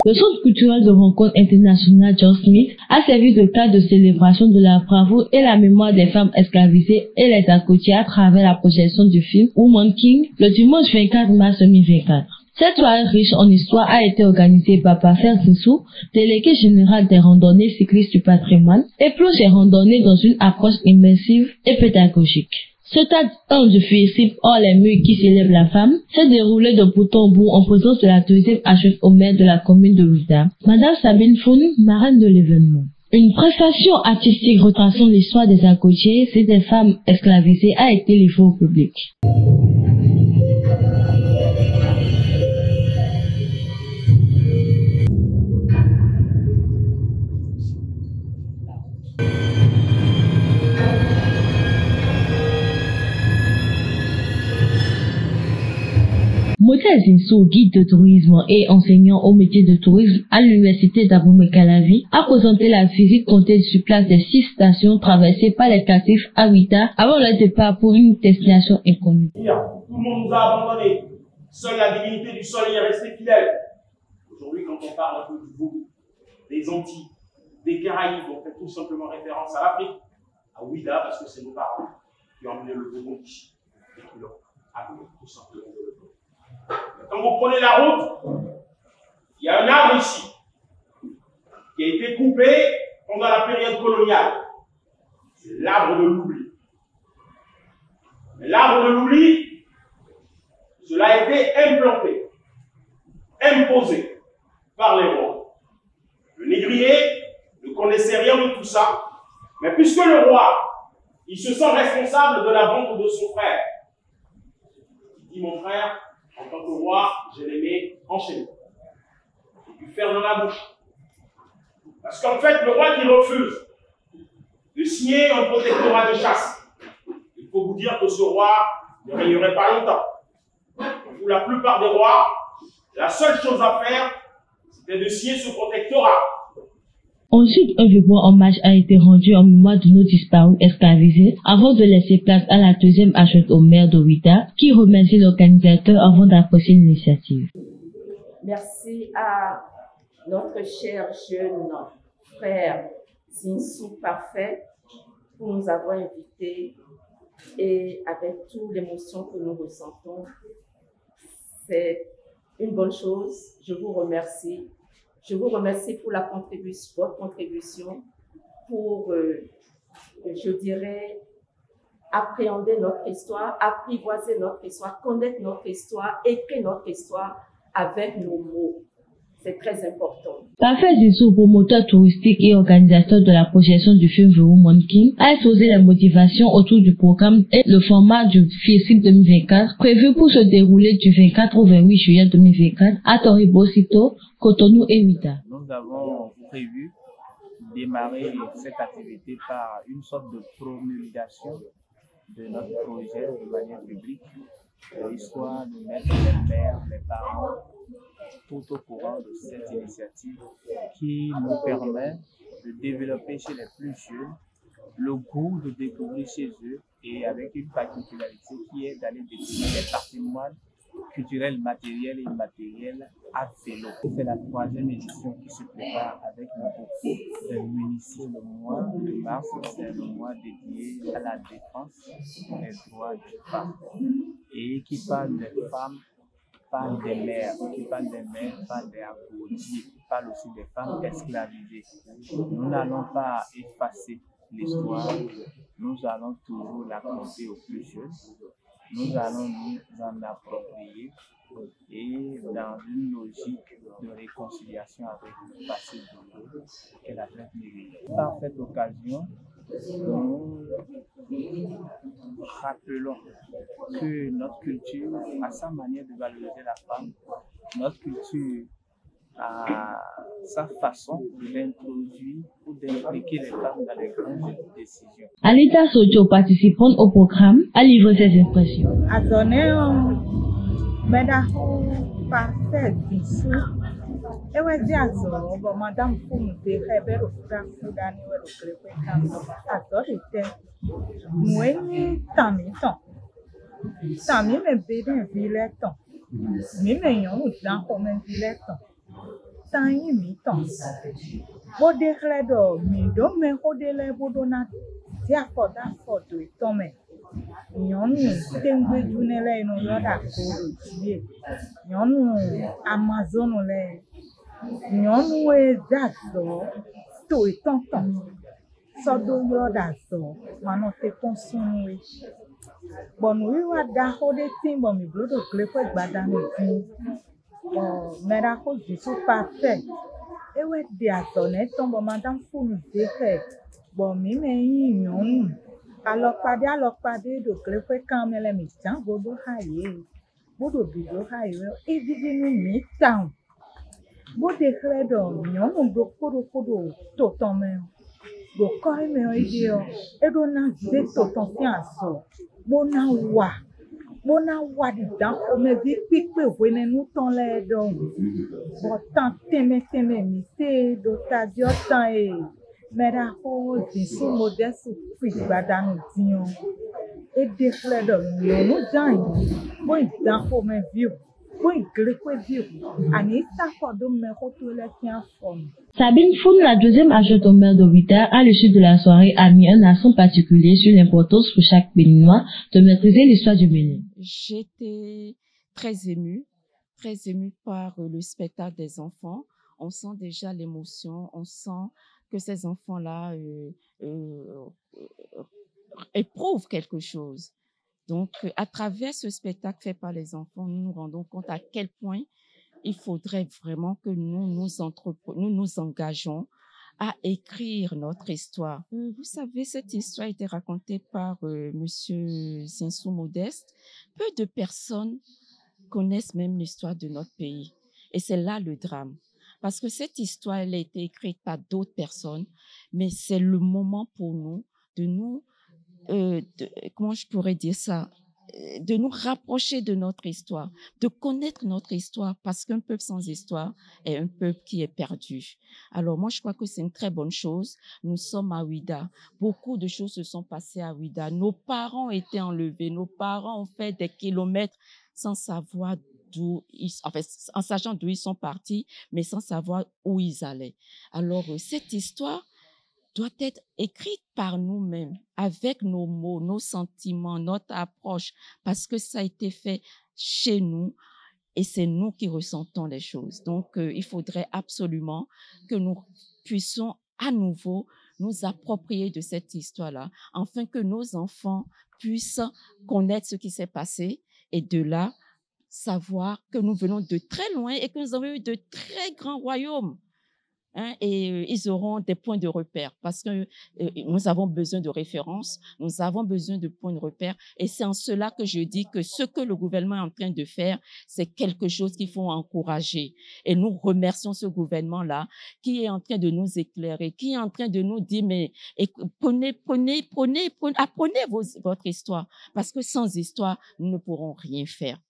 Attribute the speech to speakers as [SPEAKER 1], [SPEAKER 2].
[SPEAKER 1] Le Centre culturel de rencontre internationale John Smith a servi de cadre de célébration de la bravoure et la mémoire des femmes esclavisées et les accoutiers à travers la projection du film Woman King le dimanche 24 mars 2024. Cette soirée riche en histoire a été organisée par Parfait Zinsou, délégué général des randonnées cyclistes du patrimoine, et plonge les randonnées dans une approche immersive et pédagogique. Ce acte 1 du festival Hors les murs qui célèbre la femme s'est déroulé de bout en bout en présence de la deuxième adjointe au maire de la commune de Ouidah, Madame Sabine Foun, marraine de l'événement. Une prestation artistique retraçant l'histoire des accoutiers et des femmes esclavisées a été livrée au public. Motel Zinsou, guide de tourisme et enseignant au métier de tourisme à l'université d'Abomey-Calavi, a présenté la visite comptée sur place des 6 stations traversées par les captifs à Ouidah avant le départ pour une destination inconnue.
[SPEAKER 2] Tout le monde nous a abandonnés. Seule la divinité du sol y est restée fidèle. Aujourd'hui, quand on parle un peu du Vaud, des Antilles, des Caraïbes, on fait tout simplement référence à l'Afrique, à Ouidah, parce que c'est nos parents qui ont emmené le Vaud ici et qui l'ont amené tout simplement de le Vaud. Quand vous prenez la route, il y a un arbre ici qui a été coupé pendant la période coloniale. C'est l'arbre de l'oubli. Mais l'arbre de l'oubli, cela a été implanté, imposé par les rois. Le négrier ne connaissait rien de tout ça, mais puisque le roi, il se sent responsable de la vente de son frère, il dit: mon frère, en tant que roi, je les mets enchaînés. Et lui faire dans la bouche. Parce qu'en fait, le roi qui refuse de signer un protectorat de chasse, il faut vous dire que ce roi ne régnerait pas longtemps. Pour la plupart des rois, la seule chose à faire, c'était de signer ce protectorat.
[SPEAKER 1] Ensuite, un vibrant hommage a été rendu en mémoire de nos disparus esclavisés avant de laisser place à la deuxième adjointe au maire de Ouidah qui remercie l'organisateur avant d'apprécier l'initiative.
[SPEAKER 3] Merci à notre cher jeune frère Zinsou Parfait pour nous avoir invités et avec toute l'émotion que nous ressentons. C'est une bonne chose. Je vous remercie. Je vous remercie pour votre contribution pour, je dirais, appréhender notre histoire, apprivoiser notre histoire, connaître notre histoire, écrire notre histoire avec nos mots. C'est très important.
[SPEAKER 1] Parfait Zinsou, promoteur touristique et organisateur de la projection du film The Woman King, a exposé les motivations autour du programme et le format du festival 2024 prévu pour se dérouler du 24 au 28 juillet 2024 à Toribosito, Cotonou et Ouidah.
[SPEAKER 4] Nous avons prévu démarrer cette activité par une sorte de promulgation de notre projet de manière publique, histoire de mettre les mères, les parents tout au courant de cette initiative qui nous permet de développer chez les plus jeunes le goût de découvrir chez eux et avec une particularité qui est d'aller découvrir les patrimoines culturels, matériels et immatériels à vélo. C'est la 3e édition qui se prépare avec le groupe de Munici. Le mois de mars, c'est le mois dédié à la défense des droits des femmes et qui parle des femmes, parle des mères, qui parle des mères, parle des accoudis, qui parle aussi des femmes esclavisées. Nous n'allons pas effacer l'histoire, nous allons toujours la conter aux plus jeunes. Nous allons nous en approprier et dans une logique de réconciliation avec le passé douloureux qu'est la traite négrière. Par cette occasion, nous rappelons que notre culture a sa manière de valoriser la femme, notre culture a sa façon d'introduire ou d'impliquer les femmes dans les grandes décisions.
[SPEAKER 1] Alita Sojo, participante au programme, a livré ses impressions.
[SPEAKER 5] Parfait Zinsou. Madame Foum de Rebero Francudani ou le Grépétan. Adorité. Moi, Tamiton. Tami me bédin villeton. Mi me yon dans comme un villeton. tanyi mi ton. Bode kledo mi do me hode le bodo na dia for da for do itome. Nyɔnu tengbe dune le no yoda ko die. Nyɔnu Amazon le. Nyɔnu e dazo to itonton. Sodo yoda zo mano te konsunwe. Bonu wiwa da hode timbo mi blodo klepe gbada no tin. Mera ko jisu parfait. Ewe dia zo ne tombo madame funu zehe. Bon mi me yin nyɔnu. Alokpade do klepe kamele mi tan bodo haye. Bodo bido haye. Evivi no mi tan. Bode kledo nyɔnu do kodo to tome. Do koi me oidio. Edo na ze to ton fi aso. Bona wa di dan o me vi pipe wene nu ton le do. Botan teme mi se do ta di otan e. Mera ho Jesu modesu fi gbadanu dion. E de kledo nyɔnu jan. Boy dan ho me viu. Boy grepe viu. Ani sa kodo me ho to le tian forme.
[SPEAKER 1] Sabine Foun, la deuxième adjointe au maire d'Ovita, à l'issue de la soirée, a mis un accent particulier sur l'importance pour chaque Béninois de maîtriser l'histoire du Bénin.
[SPEAKER 3] J'étais très émue par le spectacle des enfants. On sent déjà l'émotion, on sent que ces enfants-là éprouvent quelque chose. Donc, à travers ce spectacle fait par les enfants, nous nous rendons compte à quel point il faudrait vraiment que nous nous engageons à écrire notre histoire. Vous savez, cette histoire a été racontée par Monsieur Zinsou Modeste. Peu de personnes connaissent même l'histoire de notre pays. Et c'est là le drame. Parce que cette histoire, elle a été écrite par d'autres personnes, mais c'est le moment pour nous comment je pourrais dire ça, de nous rapprocher de notre histoire, de connaître notre histoire, parce qu'un peuple sans histoire est un peuple qui est perdu. Alors moi, je crois que c'est une très bonne chose. Nous sommes à Ouida. Beaucoup de choses se sont passées à Ouida. Nos parents ont été enlevés. Nos parents ont fait des kilomètres sans savoir en sachant d'où ils sont partis, mais sans savoir où ils allaient. Alors, cette histoire doit être écrite par nous-mêmes, avec nos mots, nos sentiments, notre approche, parce que ça a été fait chez nous et c'est nous qui ressentons les choses. Donc, il faudrait absolument que nous puissions à nouveau nous approprier de cette histoire-là, afin que nos enfants puissent connaître ce qui s'est passé et de là, savoir que nous venons de très loin et que nous avons eu de très grands royaumes. Et ils auront des points de repère parce que nous avons besoin de références, nous avons besoin de points de repère et c'est en cela que je dis que ce que le gouvernement est en train de faire, c'est quelque chose qu'il faut encourager. Et nous remercions ce gouvernement-là qui est en train de nous éclairer, qui est en train de nous dire mais apprenez votre histoire parce que sans histoire, nous ne pourrons rien faire.